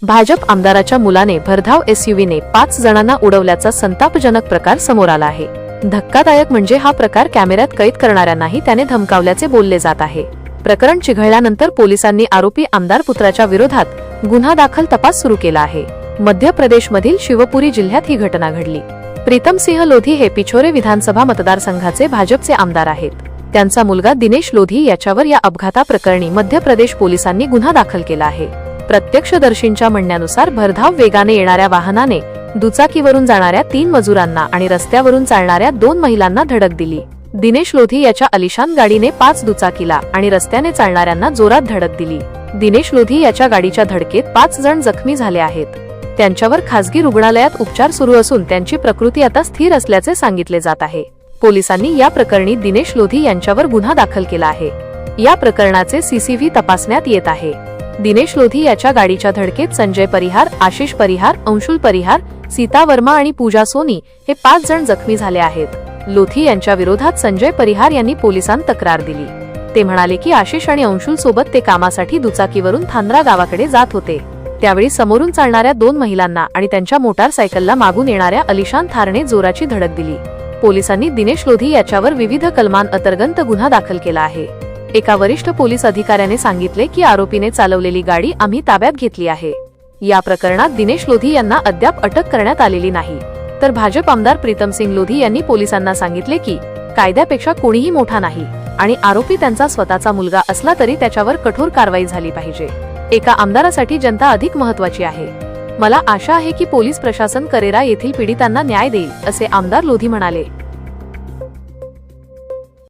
भाजप आमदाराच्या मुलाने भरधाव एसयूव्हीने 5 जणांना उडवल्याचा संतापजनक प्रकार समोर आला आहे। धक्कादायक म्हणजे हा प्रकार कॅमेऱ्यात कैद करणाऱ्यांनाही त्याने धमकावल्याचे बोलले जात आहे। प्रकरण चिघळल्यानंतर पोलिसांनी आरोपी आमदार पुत्राच्या विरोधात गुन्हा दाखल तपास सुरू केला आहे। मध्य प्रदेशमधील शिवपुरी जिल्ह्यात ही घटना घडली। प्रीतम सिंह लोधी हे पिछोरे विधानसभा मतदारसंघाचे भाजपचे आमदार आहेत। त्यांचा मुलगा दिनेश लोधी याच्यावर या अपघाताप्रकरणी मध्य प्रदेश पोलिसांनी गुन्हा दाखल केला आहे। प्रत्यक्षदर्शींच्या म्हणण्यानुसार भरधाव वेगाने येणाऱ्या वाहनाने दुचाकीवरून जाणाऱ्या 3 मजुरांना आणि रस्त्यावरून चालणाऱ्या 2 महिलांना धडक दिली। दिनेश लोधी याच्या आलिशान गाडीने 5 दुचाकीला आणि रस्त्याने चालणाऱ्यांना जोरात धडक दिली। दिनेश लोधी याच्या गाडीच्या धडकेत 5 जण जखमी झाले आहेत। त्यांच्यावर खासगी रुग्णालयात उपचार सुरू असून त्यांची प्रकृती आता स्थिर असल्याचे सांगितले जात आहे। पोलिसांनी या प्रकरणी दिनेश लोधी यांच्यावर गुन्हा दाखल केला आहे। या प्रकरणाचे सीसीव्ही तपासण्यात येत आहे। दिनेश लोधी याच्या गाडीच्या धडकेत संजय परिहार, आशिष परिहार, अंशुल परिहार, सीता वर्मा आणि पूजा सोनी हे 5 जण जखमी झाले आहेत। लोधी यांच्या विरोधात संजय परिहार यांनी पोलिसांत तक्रार दिली। ते म्हणाले की आशिष आणि अंशुल सोबत ते कामासाठी दुचाकीवरून थांद्रा गावाकडे जात होते। त्यावेळी समोरून चालणाऱ्या 2 महिलांना आणि त्यांच्या मोटारसायकलला मागून येणाऱ्या अलिशान थारने जोराची धडक दिली। पोलिसांनी दिनेश लोधी याच्यावर विविध कलमांअंतर्गत गुन्हा दाखल केला आहे। एका वरिष्ठ पोलीस अधिकाऱ्याने सांगितले की आरोपीने चालवलेली गाडी आम्ही ताब्यात घेतली आहे। या प्रकरणात दिनेश लोधी यांना अद्याप अटक करण्यात आलेली नाही। तर भाजप आमदार प्रीतम सिंह लोधी यांनी पोलिसांना सांगितले की कायद्यापेक्षा कोणीही मोठा नाही आणि आरोपी त्यांचा स्वतःचा मुलगा असला तरी त्याच्यावर कठोर कारवाई झाली पाहिजे। एका आमदारासाठी जनता अधिक महत्त्वाची आहे। मला आशा आहे की पोलीस प्रशासन करेरा येथील पीडितांना न्याय देईल, असे आमदार लोधी म्हणाले।